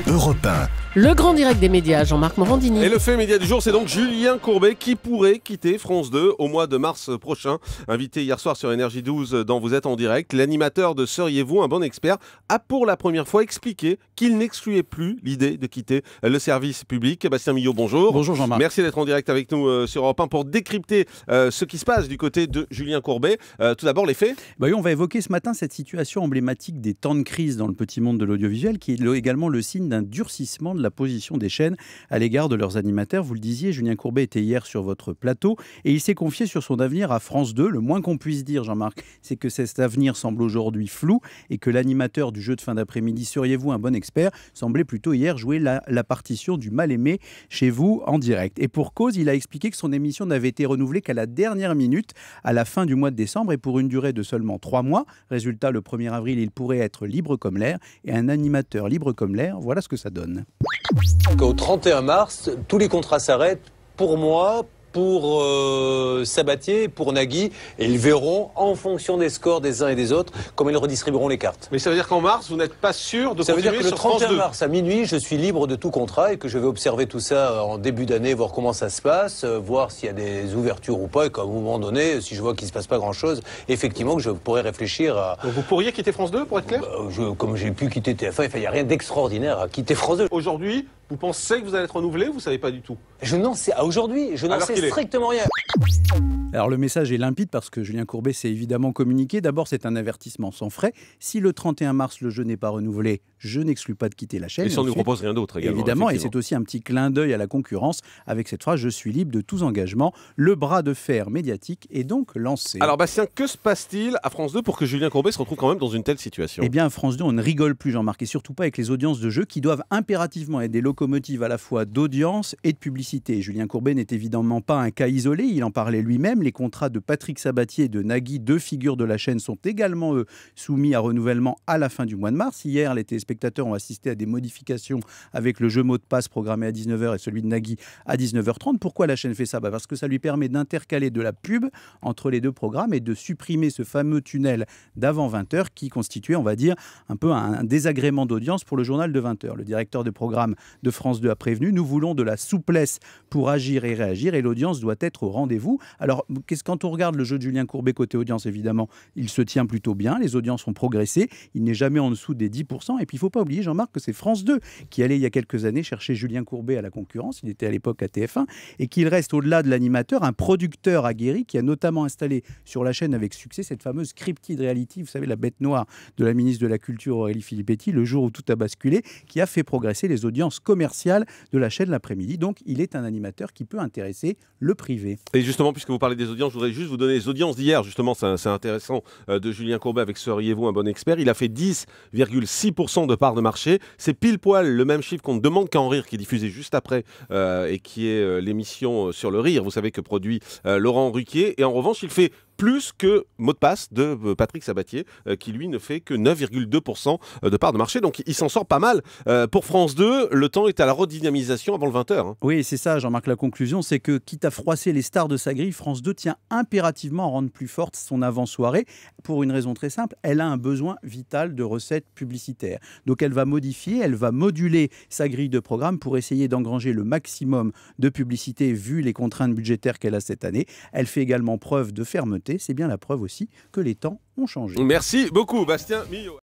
Europe 1. Le grand direct des médias, Jean-Marc Morandini. Et le fait média du jour, c'est donc Julien Courbet qui pourrait quitter France 2 au mois de mars prochain. Invité hier soir sur Énergie 12 dans Vous êtes en direct, l'animateur de Seriez-vous un bon expert a pour la première fois expliqué qu'il n'excluait plus l'idée de quitter le service public. Bastien Millot, bonjour. Bonjour Jean-Marc. Merci d'être en direct avec nous sur Europe 1 pour décrypter ce qui se passe du côté de Julien Courbet. Tout d'abord, les faits. Oui, on va évoquer ce matin cette situation emblématique des temps de crise dans le petit monde de l'audiovisuel, qui est également le signe d'un durcissement de la position des chaînes à l'égard de leurs animateurs. Vous le disiez, Julien Courbet était hier sur votre plateau et il s'est confié sur son avenir à France 2. Le moins qu'on puisse dire, Jean-Marc, c'est que cet avenir semble aujourd'hui flou et que l'animateur du jeu de fin d'après-midi Seriez-vous un bon expert semblait plutôt hier jouer la partition du mal-aimé chez vous en direct. Et pour cause, il a expliqué que son émission n'avait été renouvelée qu'à la dernière minute, à la fin du mois de décembre et pour une durée de seulement 3 mois. Résultat, le 1er avril, il pourrait être libre comme l'air. Et un animateur libre comme l'air, voilà ce que ça donne. Au 31 mars, tous les contrats s'arrêtent pour moi, pour Sabatier, pour Nagui, et ils verront, en fonction des scores des uns et des autres, comment ils redistribueront les cartes. Mais ça veut dire qu'en mars, vous n'êtes pas sûr de Ça veut continuer dire que le sur France 31 2. mars à minuit, je suis libre de tout contrat et que je vais observer tout ça en début d'année, voir comment ça se passe, voir s'il y a des ouvertures ou pas, et qu'à un moment donné, si je vois qu'il ne se passe pas grand-chose, effectivement que je pourrais réfléchir à... Donc vous pourriez quitter France 2 pour être clair? Comme j'ai pu quitter TF1, il n'y a rien d'extraordinaire à quitter France 2. Aujourd'hui, vous pensez que vous allez être renouvelé ou vous ne savez pas du tout? Je n'en sais, aujourd'hui, je n'en sais strictement rien. Alors le message est limpide parce que Julien Courbet s'est évidemment communiqué. D'abord, c'est un avertissement sans frais. Si le 31 mars, le jeu n'est pas renouvelé, je n'exclus pas de quitter la chaîne. Et si on ne nous propose rien d'autre également. Évidemment, et c'est aussi un petit clin d'œil à la concurrence avec cette phrase « Je suis libre de tous engagements ». Le bras de fer médiatique est donc lancé. Alors Bastien, que se passe-t-il à France 2 pour que Julien Courbet se retrouve quand même dans une telle situation? Eh bien, à France 2, on ne rigole plus, Jean-Marc, et surtout pas avec les audiences de jeu qui doivent impérativement être des locomotives à la fois d'audience et de publicité. Julien Courbet n'est évidemment pas un cas isolé, il en parlait lui-même. Les contrats de Patrick Sabatier et de Nagui, deux figures de la chaîne, sont également soumis à renouvellement à la fin du mois de mars. Hier, les téléspectateurs ont assisté à des modifications avec le jeu mot de passe programmé à 19h et celui de Nagui à 19h30. Pourquoi la chaîne fait ça? Parce que ça lui permet d'intercaler de la pub entre les deux programmes et de supprimer ce fameux tunnel d'avant 20h qui constituait, on va dire, un peu un désagrément d'audience pour le journal de 20h. Le directeur de programme de France 2 a prévenu: nous voulons de la souplesse pour agir et réagir et l'audience doit être au rendez-vous. Alors, quand on regarde le jeu de Julien Courbet côté audience, évidemment, il se tient plutôt bien, les audiences ont progressé, il n'est jamais en dessous des 10%. Et puis, il ne faut pas oublier, Jean-Marc, que c'est France 2 qui allait il y a quelques années chercher Julien Courbet à la concurrence, il était à l'époque à TF1, et qu'il reste au-delà de l'animateur un producteur aguerri qui a notamment installé sur la chaîne avec succès cette fameuse scripted reality, vous savez, la bête noire de la ministre de la Culture Aurélie Filippetti, le jour où tout a basculé, qui a fait progresser les audiences commerciales de la chaîne l'après-midi. Donc, il est un animateur qui peut intéresser le privé. Et justement, puisque vous parlez des audiences, je voudrais juste vous donner les audiences d'hier. Justement, c'est intéressant, de Julien Courbet avec Seriez-vous un bon expert. Il a fait 10,6% de part de marché. C'est pile poil le même chiffre qu'on ne demande qu'à en rire, qui est diffusé juste après et qui est l'émission sur le rire, vous savez, que produit Laurent Ruquier. Et en revanche, il fait plus que mot de passe de Patrick Sabatier, qui lui ne fait que 9,2% de part de marché. Donc il s'en sort pas mal. Pour France 2, le temps est à la redynamisation avant le 20h. Hein. Oui, c'est ça, Jean-Marc. La conclusion, c'est que quitte à froisser les stars de sa grille, France 2 tient impérativement à rendre plus forte son avant-soirée pour une raison très simple. Elle a un besoin vital de recettes publicitaires. Donc elle va modifier, elle va moduler sa grille de programme pour essayer d'engranger le maximum de publicité vu les contraintes budgétaires qu'elle a cette année. Elle fait également preuve de fermeté. C'est bien la preuve aussi que les temps ont changé. Merci beaucoup, Bastien Millot.